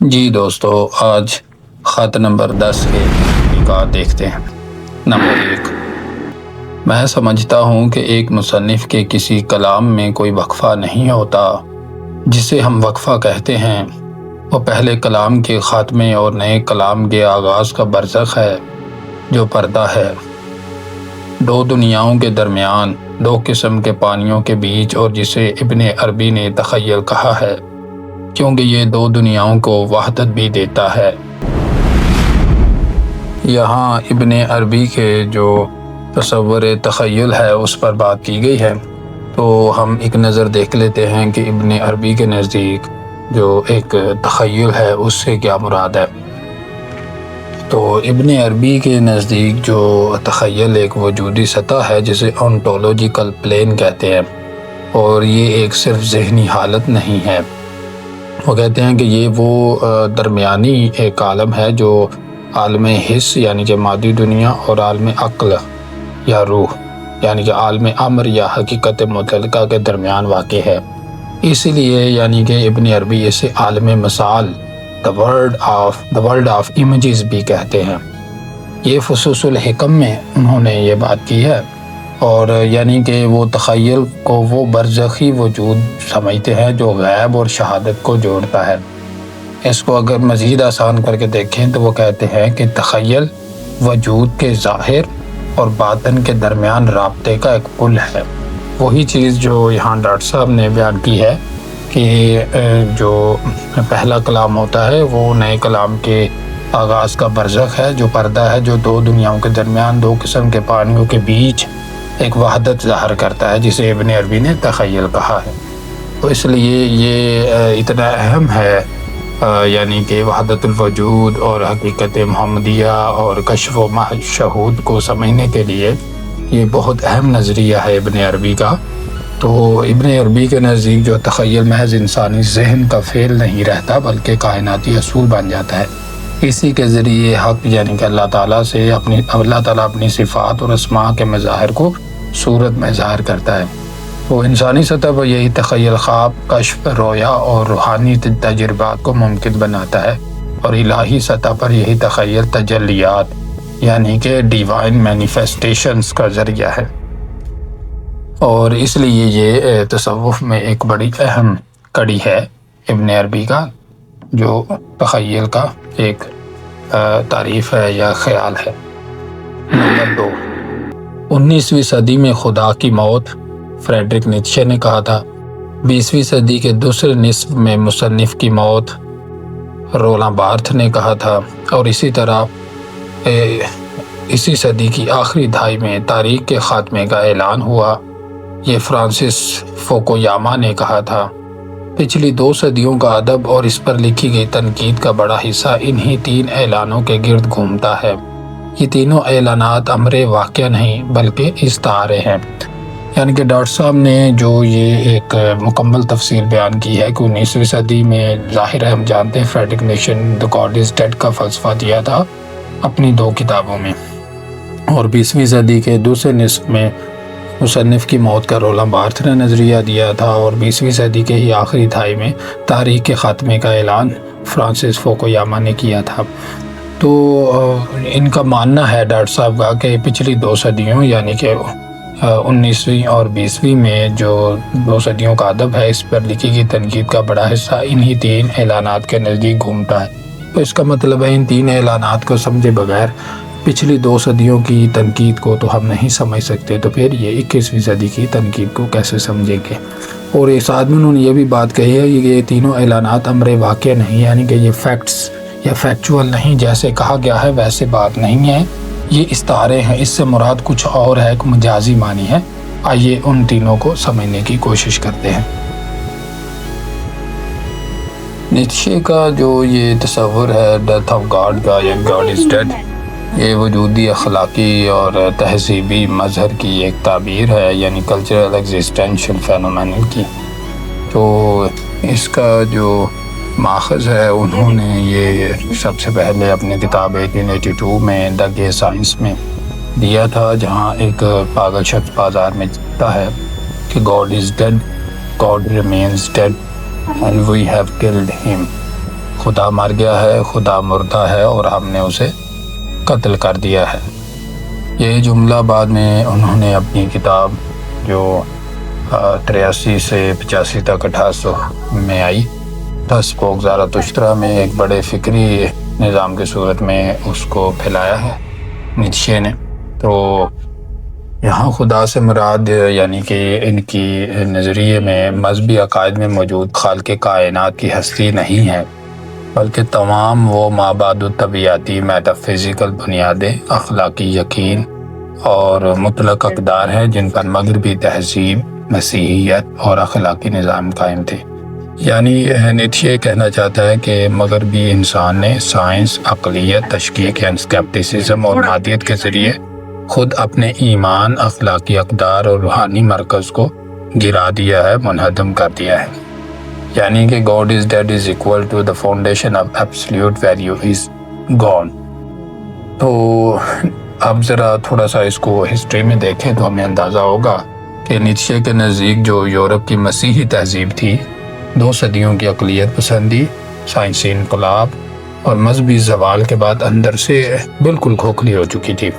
جی دوستو، آج خط نمبر 10 کے نکات دیکھتے ہیں۔ نمبر 1، میں سمجھتا ہوں کہ ایک مصنف کے کسی کلام میں کوئی وقفہ نہیں ہوتا جسے ہم وقفہ کہتے ہیں۔ وہ پہلے کلام کے خاتمے اور نئے کلام کے آغاز کا برزخ ہے جو پردہ ہے، دو دنیاؤں کے درمیان، دو قسم کے پانیوں کے بیچ، اور جسے ابن عربی نے تخیل کہا ہے کیونکہ یہ دو دنیاؤں کو وحدت بھی دیتا ہے۔ یہاں ابن عربی کے جو تصور تخیل ہے اس پر بات کی گئی ہے، تو ہم ایک نظر دیکھ لیتے ہیں کہ ابن عربی کے نزدیک جو ایک تخیل ہے اس سے کیا مراد ہے۔ تو ابن عربی کے نزدیک جو تخیل ایک وجودی سطح ہے جسے اونٹولوجیکل پلین کہتے ہیں، اور یہ ایک صرف ذہنی حالت نہیں ہے۔ وہ کہتے ہیں کہ یہ وہ درمیانی ایک عالم ہے جو عالم حس یعنی کہ مادی دنیا اور عالم عقل یا روح یعنی کہ عالم امر یا حقیقت مطلقہ کے درمیان واقع ہے۔ اسی لیے یعنی کہ ابن عربی اسے عالم مثال the world of images بھی کہتے ہیں۔ یہ فصوص الحکم میں انہوں نے یہ بات کی ہے، اور یعنی کہ وہ تخیل کو وہ برزخی وجود سمجھتے ہیں جو غیب اور شہادت کو جوڑتا ہے۔ اس کو اگر مزید آسان کر کے دیکھیں تو وہ کہتے ہیں کہ تخیل وجود کے ظاہر اور باطن کے درمیان رابطے کا ایک پل ہے۔ وہی چیز جو یہاں ڈاکٹر صاحب نے بیان کی ہے کہ جو پہلا کلام ہوتا ہے وہ نئے کلام کے آغاز کا برزخ ہے جو پردہ ہے، جو دو دنیاؤں کے درمیان، دو قسم کے پانیوں کے بیچ ایک وحدت ظاہر کرتا ہے، جسے ابن عربی نے تخیل کہا ہے۔ تو اس لیے یہ اتنا اہم ہے، یعنی کہ وحدت الوجود اور حقیقت محمدیہ اور کشف و شہود کو سمجھنے کے لیے یہ بہت اہم نظریہ ہے ابن عربی کا۔ تو ابن عربی کے نزدیک جو تخیل محض انسانی ذہن کا فعل نہیں رہتا بلکہ کائناتی اصول بن جاتا ہے۔ اسی کے ذریعے حق یعنی کہ اللہ تعالیٰ اپنی صفات اور اسماء کے مظاہر کو صورت میں ظاہر کرتا ہے۔ تو انسانی سطح پر یہی تخیل خواب، کشف، رویا اور روحانی تجربات کو ممکن بناتا ہے، اور الہی سطح پر یہی تخیل تجلیات یعنی کہ ڈیوائن مینیفیسٹیشنز کا ذریعہ ہے۔ اور اس لیے یہ تصوف میں ایک بڑی اہم کڑی ہے ابن عربی کا، جو تخیل کا ایک تعریف ہے یا خیال ہے۔ نمبر 2، 19ویں صدی میں خدا کی موت فریڈرک نیچے نے کہا تھا۔ 20ویں صدی کے دوسرے نصف میں مصنف کی موت رولاں بارتھ نے کہا تھا، اور اسی طرح اسی صدی کی آخری دہائی میں تاریخ کے خاتمے کا اعلان ہوا، یہ فرانسس فوکویاما نے کہا تھا۔ پچھلی 2 صدیوں کا ادب اور اس پر لکھی گئی تنقید کا بڑا حصہ انہی 3 اعلانوں کے گرد گھومتا ہے۔ یہ تینوں اعلانات امر واقعہ نہیں بلکہ استعارے ہیں۔ یعنی کہ ڈاکٹر صاحب نے جو یہ ایک مکمل تفصیل بیان کی ہے کہ 19ویں صدی میں ظاہر ہے ہم جانتے ہیں فریڈرک نیچے نے دی گاڈ از ڈیڈ کا فلسفہ دیا تھا اپنی 2 کتابوں میں، اور 20ویں صدی کے دوسرے نصف میں مصنف کی موت کا رولاں بارتھ نے نظریہ دیا تھا، اور 20ویں صدی کے ہی آخری دہائی میں تاریخ کے خاتمے کا اعلان فرانسس فوکویاما نے کیا تھا۔ تو ان کا ماننا ہے ڈاکٹر صاحب کا کہ پچھلی 2 صدیوں یعنی کہ 19ویں اور 20ویں میں جو 2 صدیوں کا ادب ہے اس پر لکھی گئی تنقید کا بڑا حصہ انہی 3 اعلانات کے نزدیک گھومتا ہے۔ تو اس کا مطلب ہے ان 3 اعلانات کو سمجھے بغیر پچھلی 2 صدیوں کی تنقید کو تو ہم نہیں سمجھ سکتے، تو پھر یہ 21ویں صدی کی تنقید کو کیسے سمجھیں گے۔ اور اس آدمی انہوں نے یہ بھی بات کہی ہے کہ یہ تینوں اعلانات امر واقع نہیں، یعنی کہ یہ فیکٹس یا فیکچول نہیں، جیسے کہا گیا ہے ویسے بات نہیں ہے، یہ استعارے ہیں، اس سے مراد کچھ اور ہے، ایک مجازی معنی ہے۔ آئیے ان تینوں کو سمجھنے کی کوشش کرتے ہیں۔ نیچے کا جو یہ تصور ہے ڈیتھ آف گاڈ کا یا گاڈ از ڈیڈ، یہ وجودی، اخلاقی اور تہذیبی مظہر کی ایک تعبیر ہے، یعنی کلچرل ایگزسٹینشل فینومینل کی۔ تو اس کا جو ماخذ ہے انہوں نے یہ سب سے پہلے اپنی کتاب 1882 میں دا گے سائنس میں دیا تھا، جہاں ایک پاگل شخص بازار میں کہتا ہے کہ God is dead, God remains dead and we have killed him. خدا مر گیا ہے، خدا مردہ ہے اور ہم نے اسے قتل کر دیا ہے۔ یہ جملہ بعد میں انہوں نے اپنی کتاب جو 83 سے 85 تک 1800 میں آئی، دس سپوک زاراتشترا میں ایک بڑے فکری نظام کی صورت میں اس کو پھیلایا ہے نیتشے نے۔ تو یہاں خدا سے مراد یعنی کہ ان کی نظریے میں مذہبی عقائد میں موجود خالق کائنات کی ہستی نہیں ہے، بلکہ تمام وہ مابعد الطبیعاتی میٹافزیکل بنیادیں، اخلاقی یقین اور مطلق اقدار ہیں جن پر مغربی تہذیب، مسیحیت اور اخلاقی نظام قائم تھے۔ یعنی نیتشے کہنا چاہتا ہے کہ مغربی انسان نے سائنس، عقلیت، تشکیک یعنی اسکیپٹسزم اور مادیت کے ذریعے خود اپنے ایمان، اخلاقی اقدار اور روحانی مرکز کو گرا دیا ہے، منہدم کر دیا ہے۔ یعنی کہ God is dead is equal to the foundation of absolute value is gone۔ تو اب ذرا تھوڑا سا اس کو ہسٹری میں دیکھیں تو ہمیں اندازہ ہوگا کہ نیتشے کے نزدیک جو یورپ کی مسیحی تہذیب تھی، 2 صدیوں کی عقلیت پسندی، سائنسی انقلاب اور مذہبی زوال کے بعد اندر سے بالکل کھوکھلی ہو چکی تھی۔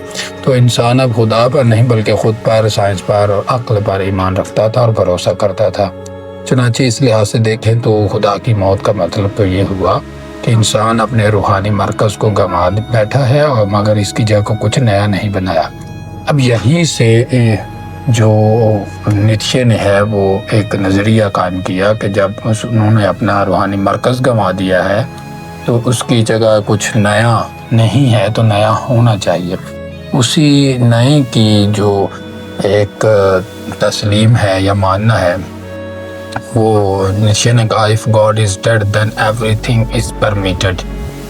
تو انسان اب خدا پر نہیں بلکہ خود پر، سائنس پر اور عقل پر ایمان رکھتا تھا اور بھروسہ کرتا تھا۔ چنانچہ اس لحاظ سے دیکھیں تو خدا کی موت کا مطلب تو یہ ہوا کہ انسان اپنے روحانی مرکز کو گنوا بیٹھا ہے اور مگر اس کی جگہ کو کچھ نیا نہیں بنایا۔ اب یہیں سے جو نیتشے نے ہے وہ ایک نظریہ قائم کیا کہ جب انہوں نے اپنا روحانی مرکز گنوا دیا ہے تو اس کی جگہ کچھ نیا نہیں ہے تو نیا ہونا چاہیے۔ اسی نئے کی جو ایک تسلیم ہے یا ماننا ہے، وہ نیتشے نے کہا if God is dead then everything is permitted،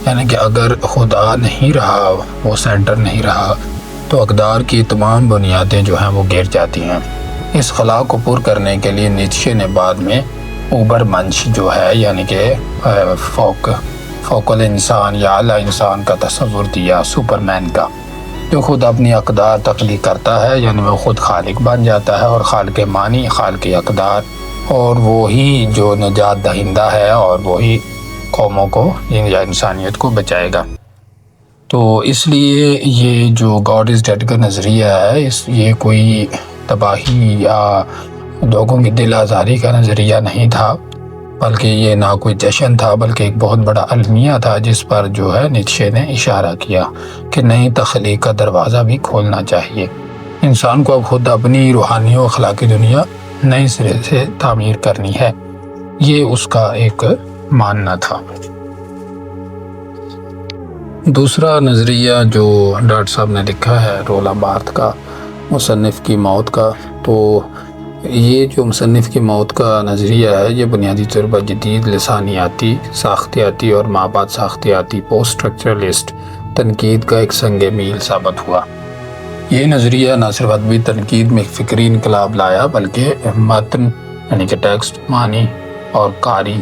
یعنی کہ اگر خدا نہیں رہا، وہ سینٹر نہیں رہا تو اقدار کی تمام بنیادیں جو ہیں وہ گر جاتی ہیں۔ اس خلا کو پر کرنے کے لیے نیتشے نے بعد میں اوبر منش جو ہے یعنی کہ فوق الانسان یا اعلیٰ انسان کا تصور دیا، سپرمین کا، جو خود اپنی اقدار تخلیق کرتا ہے، یعنی وہ خود خالق بن جاتا ہے اور خالق معنی، خالق اقدار، اور وہی جو نجات دہندہ ہے اور وہی قوموں کو یا انسانیت کو بچائے گا۔ تو اس لیے یہ جو گاڈ از ڈیڈ کا نظریہ ہے، یہ کوئی تباہی یا لوگوں کی دل آزاری کا نظریہ نہیں تھا، بلکہ یہ نہ کوئی جشن تھا بلکہ ایک بہت بڑا المیہ تھا جس پر جو ہے نیتشے نے اشارہ کیا کہ نئی تخلیق کا دروازہ بھی کھولنا چاہیے۔ انسان کو اب خود اپنی روحانی و اخلاقی دنیا نئے سرے سے تعمیر کرنی ہے، یہ اس کا ایک ماننا تھا۔ دوسرا نظریہ جو ڈاکٹر صاحب نے لکھا ہے رولا بارتھ کا، مصنف کی موت کا، تو یہ جو مصنف کی موت کا نظریہ ہے یہ بنیادی طور پر جدید لسانیاتی، ساختیاتی اور مابعد ساختیاتی پوسٹ اسٹرکچرلسٹ تنقید کا ایک سنگ میل ثابت ہوا۔ یہ نظریہ نہ صرف ادبی تنقید میں فکری انقلاب لایا بلکہ متن یعنی کہ ٹیکسٹ، معنی اور قاری،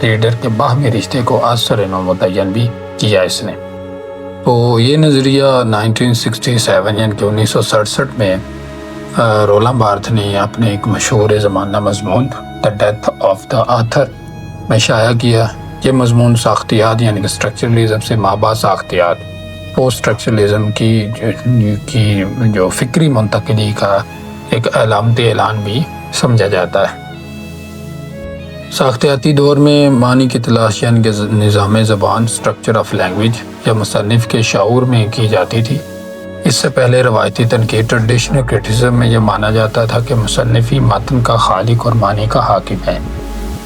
ریڈر کے باہمی رشتے کو اثر نو متعین بھی کیا اس نے۔ تو یہ نظریہ 1967 یعنی کہ 1967 میں رولا بارتھ نے اپنے ایک مشہور زمانہ مضمون the death of the author میں شائع کیا۔ یہ مضمون ساختیات یعنی کہ اسٹرکچرلزم سے مابعد ساختیات، پوسٹ اسٹرکچرلزم کی جو فکری منتقلی کا ایک علامت اعلان بھی سمجھا جاتا ہے۔ ساختیاتی دور میں معنی کی تلاش یعنی کہ نظام زبان، اسٹرکچر آف لینگویج یا مصنف کے شعور میں کی جاتی تھی۔ اس سے پہلے روایتی تنقید ٹریڈیشنل کرٹیسزم میں یہ مانا جاتا تھا کہ مصنفی متن کا خالق اور معنی کا حاکم ہے۔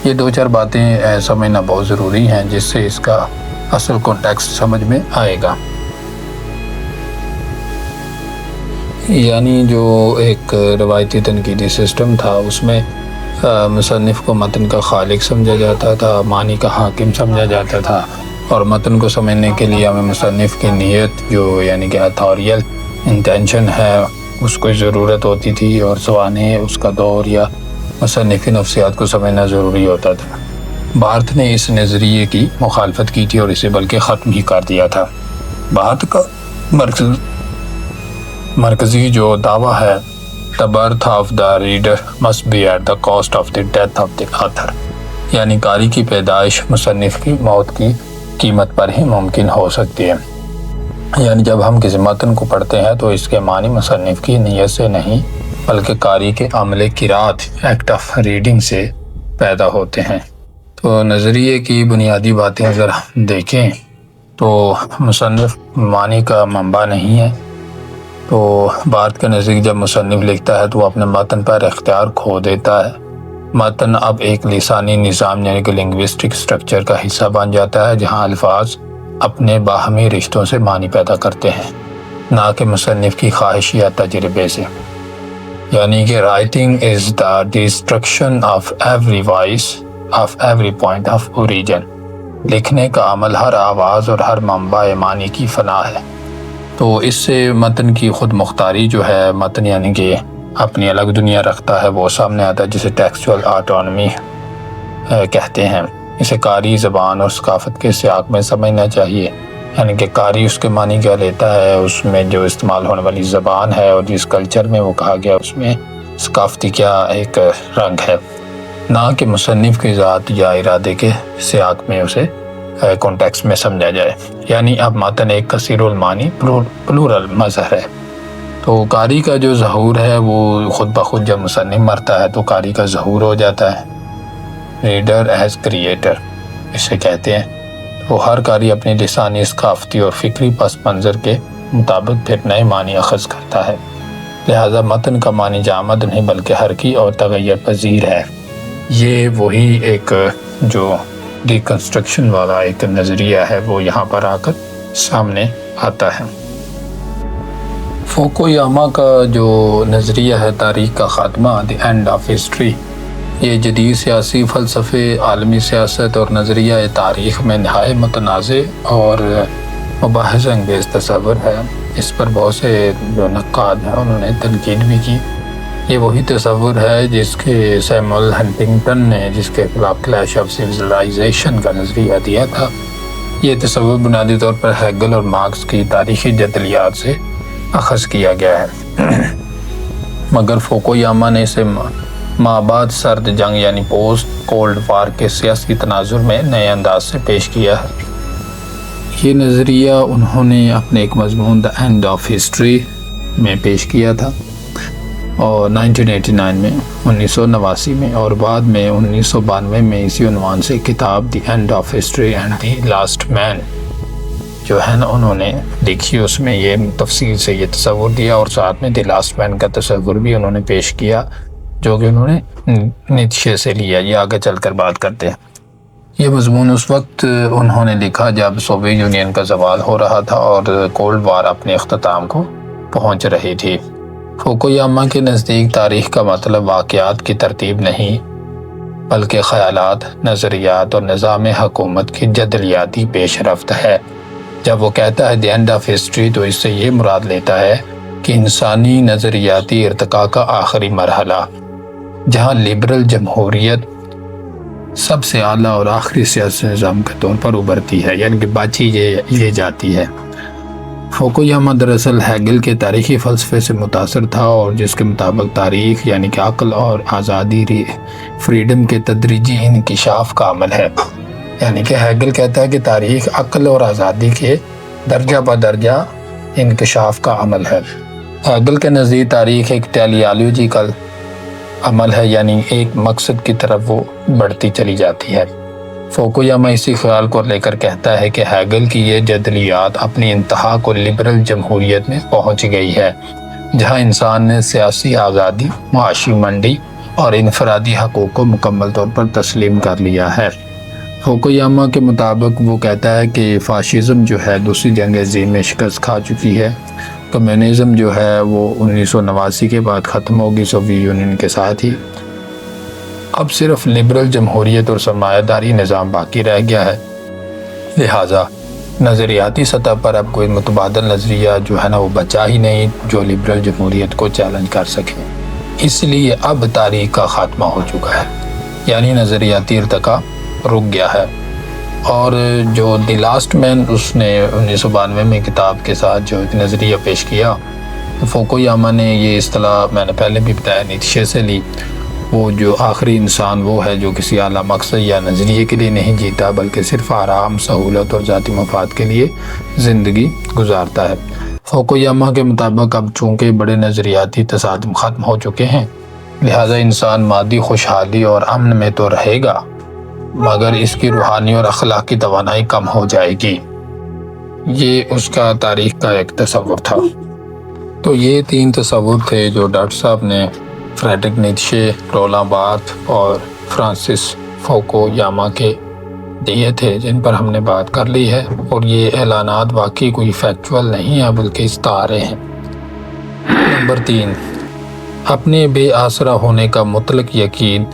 یہ 2-4 باتیں سمجھنا بہت ضروری ہیں جس سے اس کا اصل کانٹیکسٹ سمجھ میں آئے گا۔ یعنی جو ایک روایتی تنقیدی سسٹم تھا اس میں مصنف کو متن کا خالق سمجھا جاتا تھا، معنی کا حاکم سمجھا جاتا تھا، اور متن کو سمجھنے کے لیے ہمیں مصنف کی نیت جو یعنی کہ اتھوریل انٹینشن ہے اس کو ضرورت ہوتی تھی، اور سوانح اس کا دور یا مصنفی نفسیات کو سمجھنا ضروری ہوتا تھا۔ بارتھ نے اس نظریے کی مخالفت کی تھی اور اسے بلکہ ختم ہی کر دیا تھا۔ بارتھ کا مرکزی جو دعویٰ ہے the birth of the reader must be at the cost of the death of the author، یعنی قاری کی پیدائش مصنف کی موت کی قیمت پر ہی ممکن ہو سکتی ہے۔ یعنی جب ہم کسی متن کو پڑھتے ہیں تو اس کے معنی مصنف کی نیت سے نہیں بلکہ قاری کے عمل قرات ایکٹ آف ریڈنگ سے پیدا ہوتے ہیں۔ تو نظریے کی بنیادی باتیں اگر ہم دیکھیں تو مصنف معنی کا منبع نہیں ہے۔ تو بات کے نزدیک جب مصنف لکھتا ہے تو وہ اپنے متن پر اختیار کھو دیتا ہے۔ متن اب ایک لسانی نظام یعنی کہ لنگوسٹک سٹرکچر کا حصہ بن جاتا ہے جہاں الفاظ اپنے باہمی رشتوں سے معنی پیدا کرتے ہیں، نہ کہ مصنف کی خواہش یا تجربے سے۔ یعنی کہ writing is the destruction of every voice of every point of origin. لکھنے کا عمل ہر آواز اور ہر منبع معنی کی فنا ہے۔ تو اس سے متن کی خود مختاری جو ہے، متن یعنی کہ اپنی الگ دنیا رکھتا ہے، وہ سامنے آتا ہے، جسے ٹیکسچول آٹونومی کہتے ہیں۔ اسے قاری زبان اور ثقافت کے سیاق میں سمجھنا چاہیے۔ یعنی کہ قاری اس کے معنی کیا لیتا ہے، اس میں جو استعمال ہونے والی زبان ہے اور جس کلچر میں وہ کہا گیا اس میں ثقافتی کیا ایک رنگ ہے، نہ کہ مصنف کی ذات یا ارادے کے سیاق میں اسے کانٹیکسٹ میں سمجھا جائے۔ یعنی اب متن ایک کثیر المعانی پلورل مظہر ہے۔ تو قاری کا جو ظہور ہے وہ خود بخود جب مصنف مرتا ہے تو قاری کا ظہور ہو جاتا ہے، ریڈر ایز کریٹر اسے کہتے ہیں۔ تو ہر قاری اپنی لسانی، ثقافتی اور فکری پس منظر کے مطابق پھر نئے معنی اخذ کرتا ہے۔ لہذا متن کا معنی جامد نہیں بلکہ حرکی اور تغیر پذیر ہے۔ یہ وہی ایک جو ڈیکنسٹرکشن والا ایک نظریہ ہے وہ یہاں پر آ کر سامنے آتا ہے۔ فوکویاما کا جو نظریہ ہے تاریخ کا خاتمہ، دی اینڈ آف ہسٹری، یہ جدید سیاسی فلسفے، عالمی سیاست اور نظریہ تاریخ میں نہایت متنازع اور مباحث انگیز تصور ہے۔ اس پر بہت سے جو نقاد ہیں انہوں نے تنقید بھی کی۔ یہ وہی تصور ہے جس کے سیموئل ہنٹنگٹن نے جس کے خلاف کلیش آف سویلائزیشن کا نظریہ دیا تھا۔ یہ تصور بنیادی طور پر ہیگل اور مارکس کی تاریخی جدلیات سے اخذ کیا گیا ہے، مگر فوکویاما نے اسے مابعد سرد جنگ یعنی پوسٹ کولڈ وار کے سیاسی تناظر میں نئے انداز سے پیش کیا ہے۔ یہ نظریہ انہوں نے اپنے ایک مضمون دی اینڈ آف ہسٹری میں پیش کیا تھا، اور 1989 میں 1989 میں اور بعد میں 1992 میں اسی عنوان سے کتاب the end of history and the last man جو ہے نا انہوں نے لکھی۔ اس میں یہ تفصیل سے یہ تصور دیا اور ساتھ میں دی لاسٹ مین کا تصور بھی انہوں نے پیش کیا جو کہ انہوں نے نیچے سے لیا۔ یہ آگے چل کر بات کرتے ہیں۔ یہ مضمون اس وقت انہوں نے لکھا جب سوویت یونین کا زوال ہو رہا تھا اور کولڈ وار اپنے اختتام کو پہنچ رہی تھی۔ فوکویاما کے نزدیک تاریخ کا مطلب واقعات کی ترتیب نہیں بلکہ خیالات، نظریات اور نظام حکومت کی جدلیاتی پیش رفت ہے۔ جب وہ کہتا ہے دی اینڈ آف ہسٹری تو اس سے یہ مراد لیتا ہے کہ انسانی نظریاتی ارتقاء کا آخری مرحلہ، جہاں لبرل جمہوریت سب سے اعلیٰ اور آخری سیاسی نظام کے طور پر ابھرتی ہے، یعنی کہ باچی یہ جاتی ہے۔ فوکویاما دراصل ہیگل کے تاریخی فلسفے سے متاثر تھا اور جس کے مطابق تاریخ یعنی کہ عقل اور آزادی فریڈم کے تدریجی انکشاف کا عمل ہے۔ یعنی کہ ہیگل کہتا ہے کہ تاریخ عقل اور آزادی کے درجہ بدرجہ انکشاف کا عمل ہے۔ ہیگل کے نزدیک تاریخ ایک ٹیلیالوجیکل عمل ہے، یعنی ایک مقصد کی طرف وہ بڑھتی چلی جاتی ہے۔ فوکویاما اسی خیال کو لے کر کہتا ہے کہ ہیگل کی یہ جدلیات اپنی انتہا کو لبرل جمہوریت میں پہنچ گئی ہے، جہاں انسان نے سیاسی آزادی، معاشی منڈی اور انفرادی حقوق کو مکمل طور پر تسلیم کر لیا ہے۔ فوکویاما کے مطابق وہ کہتا ہے کہ فاشزم جو ہے دوسری جنگ عظیم میں شکست کھا چکی ہے، کمیونزم جو ہے وہ 1989 کے بعد ختم ہوگی سوویت یونین کے ساتھ ہی، اب صرف لبرل جمہوریت اور سرمایہ داری نظام باقی رہ گیا ہے۔ لہٰذا نظریاتی سطح پر اب کوئی متبادل نظریہ جو ہے نا وہ بچا ہی نہیں جو لبرل جمہوریت کو چیلنج کر سکے، اس لیے اب تاریخ کا خاتمہ ہو چکا ہے، یعنی نظریاتی ارتقاء رک گیا ہے۔ اور جو دی لاسٹ مین اس نے 1992 میں کتاب کے ساتھ جو ایک نظریہ پیش کیا، فوکویاما نے یہ اصطلاح میں نے پہلے بھی بتایا نیچے سے لی، وہ جو آخری انسان وہ ہے جو کسی اعلیٰ مقصد یا نظریے کے لیے نہیں جیتا بلکہ صرف آرام، سہولت اور ذاتی مفاد کے لیے زندگی گزارتا ہے۔ فوکویاما کے مطابق اب چونکہ بڑے نظریاتی تصادم ختم ہو چکے ہیں، لہذا انسان مادی خوشحالی اور امن میں تو رہے گا مگر اس کی روحانی اور اخلاقی توانائی کم ہو جائے گی۔ یہ اس کا تاریخ کا ایک تصور تھا۔ تو یہ 3 تصور تھے جو ڈاکٹر صاحب نے فریڈرک نیتشے، رولاں بارتھ اور فرانسس فوکویاما کے دیے تھے، جن پر ہم نے بات کر لی ہے، اور یہ اعلانات واقعی کوئی فیکچول نہیں ہیں بلکہ استعارے ہیں۔ نمبر 3، اپنے بے آسرا ہونے کا مطلق یقین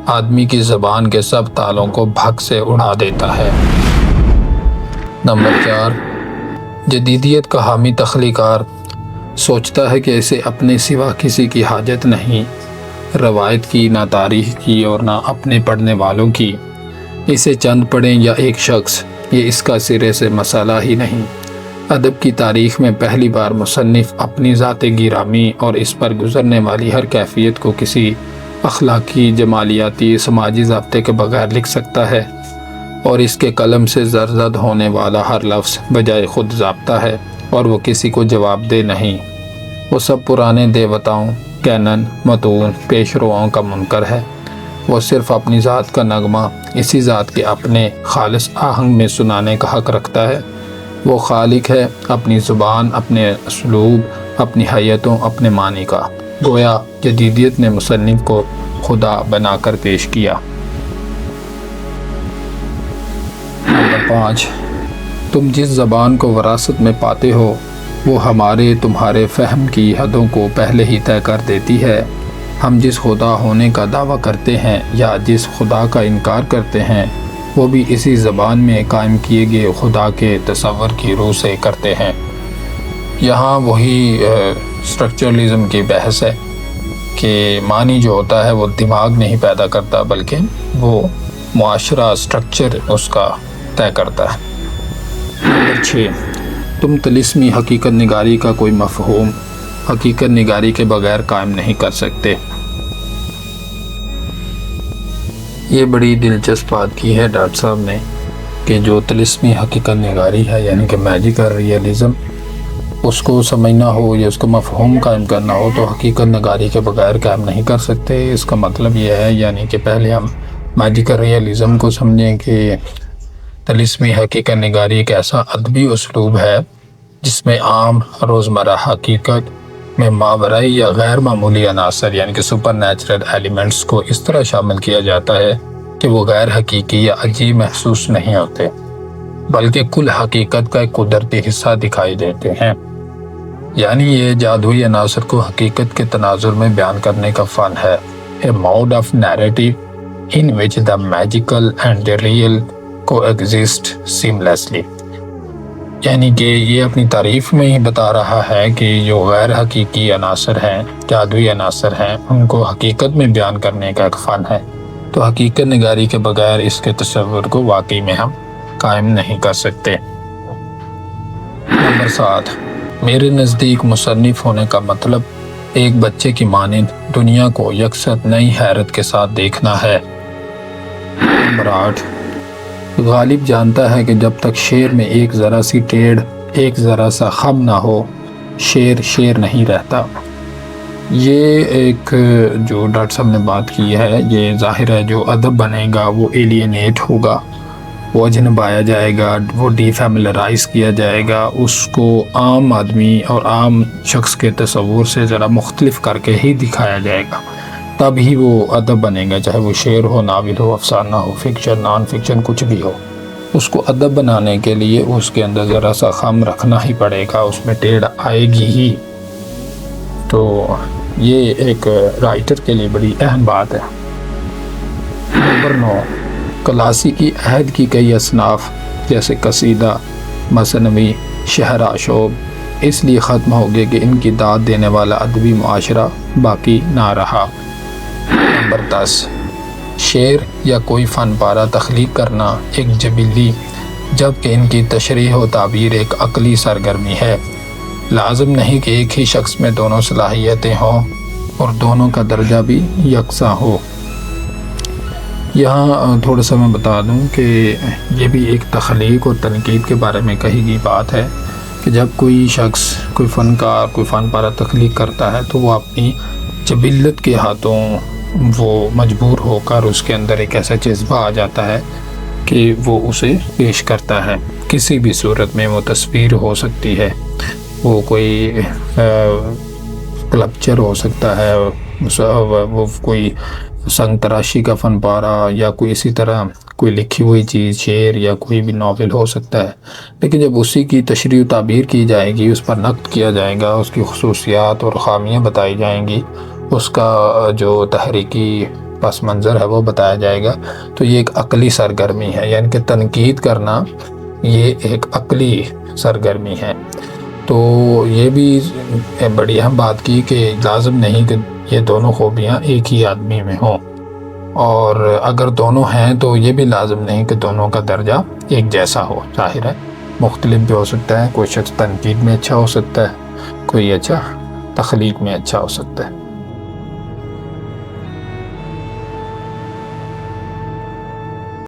آدمی کی زبان کے سب تالوں کو بھگ سے اڑا دیتا ہے۔ نمبر 4، جدیدیت کا حامی تخلیقار سوچتا ہے کہ اسے اپنے سوا کسی کی حاجت نہیں، روایت کی، نہ تاریخ کی اور نہ اپنے پڑھنے والوں کی۔ اسے چند پڑھیں یا ایک شخص، یہ اس کا سرے سے مسئلہ ہی نہیں۔ ادب کی تاریخ میں پہلی بار مصنف اپنی ذات گرامی اور اس پر گزرنے والی ہر کیفیت کو کسی اخلاقی، جمالیاتی، سماجی ضابطے کے بغیر لکھ سکتا ہے، اور اس کے قلم سے زرزد ہونے والا ہر لفظ بجائے خود ضابطہ ہے اور وہ کسی کو جواب دہ نہیں۔ وہ سب پرانے دیوتاؤں، کینن، متون، پیش رواؤں کا منکر ہے۔ وہ صرف اپنی ذات کا نغمہ اسی ذات کے اپنے خالص آہنگ میں سنانے کا حق رکھتا ہے۔ وہ خالق ہے اپنی زبان، اپنے اسلوب، اپنی حیتوں، اپنے معنی کا۔ گویا جدیدیت نے مصنف کو خدا بنا کر پیش کیا۔ نمبر 5، تم جس زبان کو وراثت میں پاتے ہو وہ ہمارے تمہارے فہم کی حدوں کو پہلے ہی طے کر دیتی ہے۔ ہم جس خدا ہونے کا دعویٰ کرتے ہیں یا جس خدا کا انکار کرتے ہیں وہ بھی اسی زبان میں قائم کیے گئے خدا کے تصور کی روح سے کرتے ہیں۔ یہاں وہی اسٹرکچرلزم کی بحث ہے کہ معنی جو ہوتا ہے وہ دماغ نہیں پیدا کرتا بلکہ وہ معاشرہ، اسٹرکچر اس کا طے کرتا ہے۔ نمبر 6، تم طلسمی حقیقت نگاری کا کوئی مفہوم حقیقت نگاری کے بغیر قائم نہیں کر سکتے۔ یہ بڑی دلچسپ بات کی ہے ڈاکٹر صاحب نے کہ جو طلسمی حقیقت نگاری ہے یعنی کہ میجیکل ریئلزم، اس کو سمجھنا ہو یا اس کو مفہوم قائم کرنا ہو تو حقیقت نگاری کے بغیر قائم نہیں کر سکتے۔ اس کا مطلب یہ ہے یعنی کہ پہلے ہم میجیکل ریئلزم کو سمجھیں کہ طلسمی حقیقت نگاری ایک ایسا ادبی اسلوب ہے جس میں عام روزمرہ حقیقت میں ماورائی یا غیر معمولی عناصر یعنی کہ سپر نیچرل ایلیمنٹس کو اس طرح شامل کیا جاتا ہے کہ وہ غیر حقیقی یا عجیب محسوس نہیں ہوتے بلکہ کل حقیقت کا ایک قدرتی حصہ دکھائی دیتے ہیں۔ یعنی یہ جادوئی عناصر کو حقیقت کے تناظر میں بیان کرنے کا فن ہے۔ A mode of narrative in which the magical and the real coexist seamlessly۔ یعنی کہ یہ اپنی تعریف میں ہی بتا رہا ہے کہ جو غیر حقیقی عناصر ہیں، جادوئی عناصر ہیں، ان کو حقیقت میں بیان کرنے کا ایک فن ہے۔ تو حقیقت نگاری کے بغیر اس کے تصور کو واقعی میں ہم قائم نہیں کر سکتے۔ نمبر 7، میرے نزدیک مصنف ہونے کا مطلب ایک بچے کی مانند دنیا کو یکسر نئی حیرت کے ساتھ دیکھنا ہے۔ نمبر 8، غالب جانتا ہے کہ جب تک شعر میں ایک ذرا سی ٹیڑھ، ایک ذرا سا خم نہ ہو، شعر شعر نہیں رہتا۔ یہ ایک جو ڈاکٹر صاحب نے بات کی ہے، یہ ظاہر ہے جو ادب بنے گا وہ ایلینیٹ ہوگا، وہ اجنبایا جائے گا، وہ ڈی فیملرائز کیا جائے گا، اس کو عام آدمی اور عام شخص کے تصور سے ذرا مختلف کر کے ہی دکھایا جائے گا، تب ہی وہ ادب بنے گا، چاہے وہ شعر ہو، ناول ہو، افسانہ ہو، فکشن، نان فکشن، کچھ بھی ہو۔ اس کو ادب بنانے کے لیے اس کے اندر ذرا سا خم رکھنا ہی پڑے گا، اس میں ٹیڑھ آئے گی ہی۔ تو یہ ایک رائٹر کے لیے بڑی اہم بات ہے۔ نمبر 9، کلاسیکی عہد کی کئی اصناف جیسے قصیدہ، مثنوی، شعر، شعب اس لیے ختم ہو گئے کہ ان کی داد دینے والا ادبی معاشرہ باقی نہ رہا۔ نمبر 10، شعر یا کوئی فن پارہ تخلیق کرنا ایک جبلی جبکہ ان کی تشریح و تعبیر ایک عقلی سرگرمی ہے۔ لازم نہیں کہ ایک ہی شخص میں دونوں صلاحیتیں ہوں اور دونوں کا درجہ بھی یکساں ہو۔ یہاں تھوڑا سا میں بتا دوں کہ یہ بھی ایک تخلیق اور تنقید کے بارے میں کہی گئی بات ہے کہ جب کوئی شخص، کوئی فنکار، کوئی فن پارہ تخلیق کرتا ہے تو وہ اپنی جبلت کے ہاتھوں وہ مجبور ہو کر اس کے اندر ایک ایسا جذبہ آ جاتا ہے کہ وہ اسے پیش کرتا ہے، کسی بھی صورت میں۔ وہ تصویر ہو سکتی ہے، وہ کوئی کلپچر ہو سکتا ہے، وہ کوئی سنگ تراشی کا فن پارہ، یا کوئی اسی طرح کوئی لکھی ہوئی چیز، شعر یا کوئی بھی ناول ہو سکتا ہے۔ لیکن جب اسی کی تشریح و تعبیر کی جائے گی، اس پر نقد کیا جائے گا، اس کی خصوصیات اور خامیاں بتائی جائیں گی، اس کا جو تحریکی پس منظر ہے وہ بتایا جائے گا، تو یہ ایک عقلی سرگرمی ہے، یعنی کہ تنقید کرنا یہ ایک عقلی سرگرمی ہے۔ تو یہ بھی بڑی اہم بات کی کہ لازم نہیں کہ یہ دونوں خوبیاں ایک ہی آدمی میں ہوں، اور اگر دونوں ہیں تو یہ بھی لازم نہیں کہ دونوں کا درجہ ایک جیسا ہو۔ ظاہر ہے مختلف بھی ہو سکتا ہے، کوئی شخص تنقید میں اچھا ہو سکتا ہے، کوئی اچھا تخلیق میں اچھا ہو سکتا ہے۔